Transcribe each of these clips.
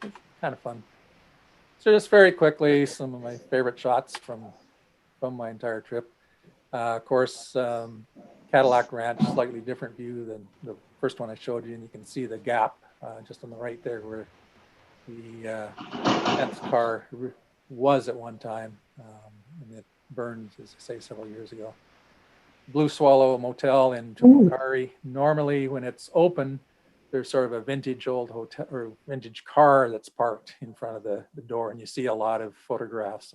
It's kind of fun. So just very quickly, some of my favorite shots from my entire trip. Of course, Cadillac Ranch, slightly different view than the first one I showed you, and you can see the gap just on the right there where the fence car was at one time, and it burned, as I say, several years ago. Blue Swallow Motel in Tucumcari. Normally, when it's open, there's sort of a vintage old hotel or vintage car that's parked in front of the door, and you see a lot of photographs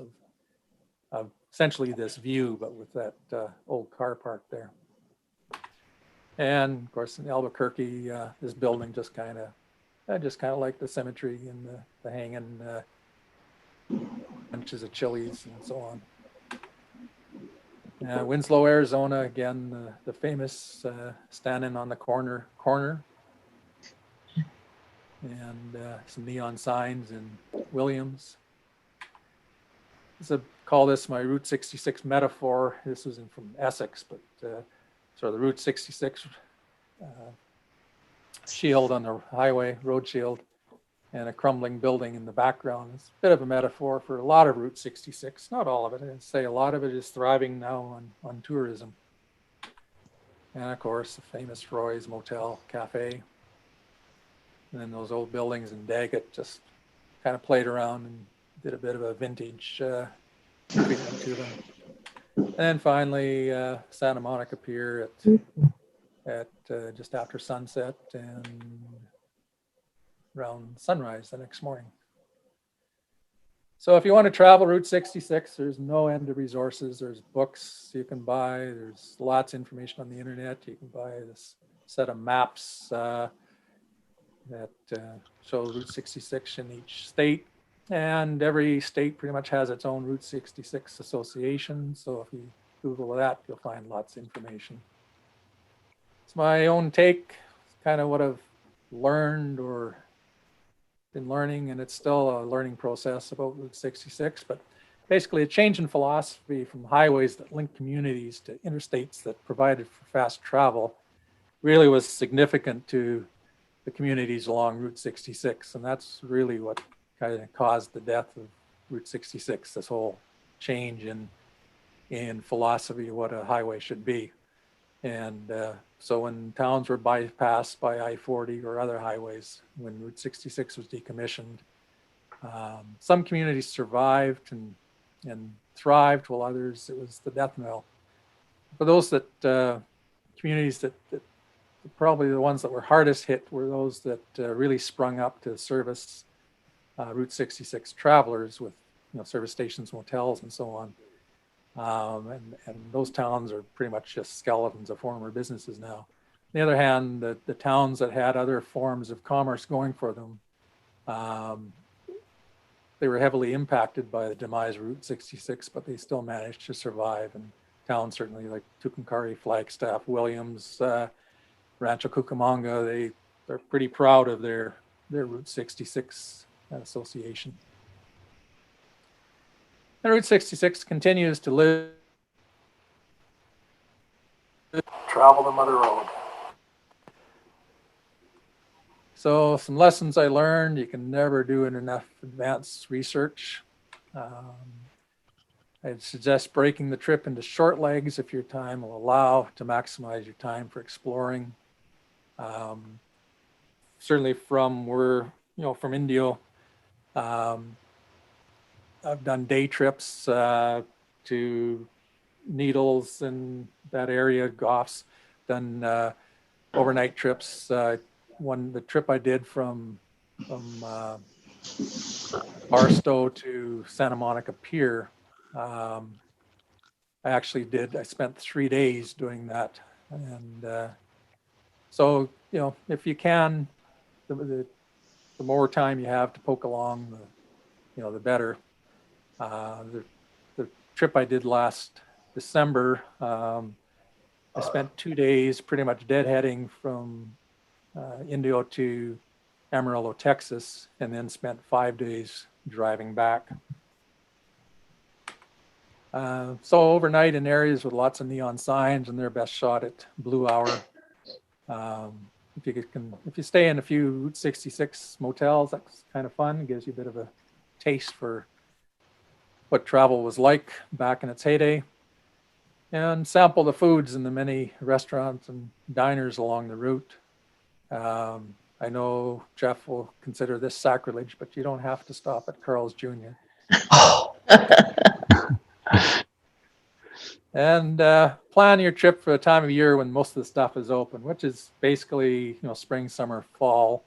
of essentially this view, but with that old car parked there. And of course, in Albuquerque, this building just kind of, I just kind of like the symmetry and the hanging bunches of chilies and so on. Winslow, Arizona, again, the famous standing on the corner, and some neon signs in Williams. Call this my Route 66 metaphor. This was from Essex, but sort of the Route 66 shield on the highway, road shield, and a crumbling building in the background. It's a bit of a metaphor for a lot of Route 66, not all of it. I'd say a lot of it is thriving now on tourism. And of course, the famous Roy's Motel Cafe. And then those old buildings in Daggett, just kind of played around and did a bit of a vintage treatment to them. And then finally, Santa Monica Pier at just after sunset and around sunrise the next morning. So if you want to travel Route 66, there's no end to resources. There's books you can buy. There's lots of information on the internet. You can buy this set of maps that show Route 66 in each state. And every state pretty much has its own Route 66 association. So if you Google that, you'll find lots of information. It's my own take, kind of what I've learned or been learning, and it's still a learning process about Route 66, but basically a change in philosophy from highways that link communities to interstates that provided for fast travel really was significant to the communities along Route 66. And that's really what kind of caused the death of Route 66, this whole change in philosophy of what a highway should be. And so when towns were bypassed by I-40 or other highways, when Route 66 was decommissioned, some communities survived and thrived, while others, it was the death knell. For those communities that probably the ones that were hardest hit were those that really sprung up to service Route 66 travelers with service stations, motels, and so on. And those towns are pretty much just skeletons of former businesses now. On the other hand, the towns that had other forms of commerce going for them, they were heavily impacted by the demise of Route 66, but they still managed to survive. And towns certainly like Tucumcari, Flagstaff, Williams, Rancho Cucamonga, they're pretty proud of their Route 66 association. And Route 66 continues to live, travel the Mother Road. So some lessons I learned: you can never do enough advanced research. I'd suggest breaking the trip into short legs if your time will allow, to maximize your time for exploring. Certainly from Indio, I've done day trips to Needles and that area, Goffs, done overnight trips. The trip I did from Barstow to Santa Monica Pier, I spent 3 days doing that. And so, if you can, the more time you have to poke along, the better. The trip I did last December, I spent 2 days pretty much deadheading from Indio to Amarillo, Texas, and then spent 5 days driving back. So overnight in areas with lots of neon signs, and they're best shot at blue hour. if you stay in a few Route 66 motels, that's kind of fun. It gives you a bit of a taste for what travel was like back in its heyday, and sample the foods in the many restaurants and diners along the route. I know Jeff will consider this sacrilege, but you don't have to stop at Carl's Jr. And plan your trip for a time of year when most of the stuff is open, which is basically spring, summer, fall.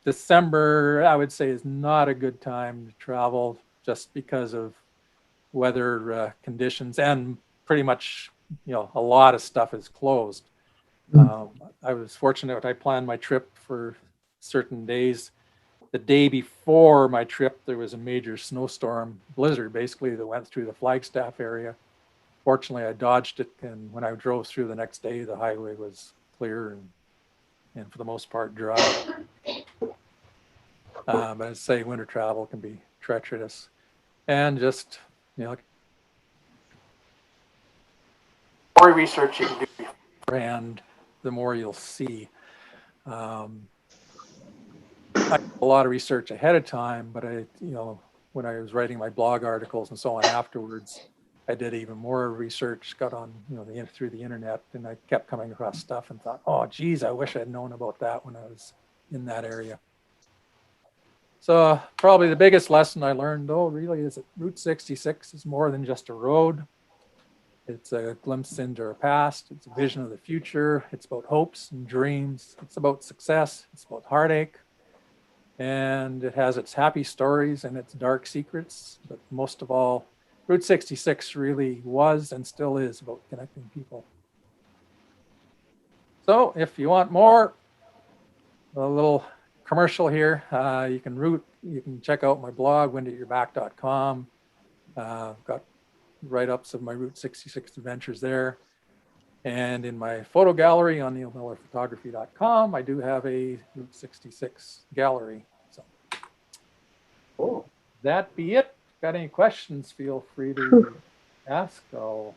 December, I would say, is not a good time to travel just because of weather conditions, and pretty much a lot of stuff is closed. I was fortunate. I planned my trip for certain days. The day before my trip, there was a major snowstorm, blizzard, basically, that went through the Flagstaff area. Fortunately, I dodged it, and when I drove through the next day, the highway was clear and for the most part dry. But I'd say winter travel can be treacherous, and just more research you can do beforehand, the more you'll see. I did a lot of research ahead of time, but when I was writing my blog articles and so on afterwards, I did even more research, got on, through the internet, and I kept coming across stuff and thought, oh, geez, I wish I'd known about that when I was in that area. So probably the biggest lesson I learned, though, really is that Route 66 is more than just a road. It's a glimpse into our past. It's a vision of the future. It's about hopes and dreams. It's about success. It's about heartache. And it has its happy stories and its dark secrets. But most of all, Route 66 really was and still is about connecting people. So if you want more, a little commercial here, you can check out my blog, windatyourback.com. Got write-ups of my Route 66 adventures there. And in my photo gallery on neilmillerphotography.com, I do have a Route 66 gallery. So that be it. Got any questions, feel free to ask. I'll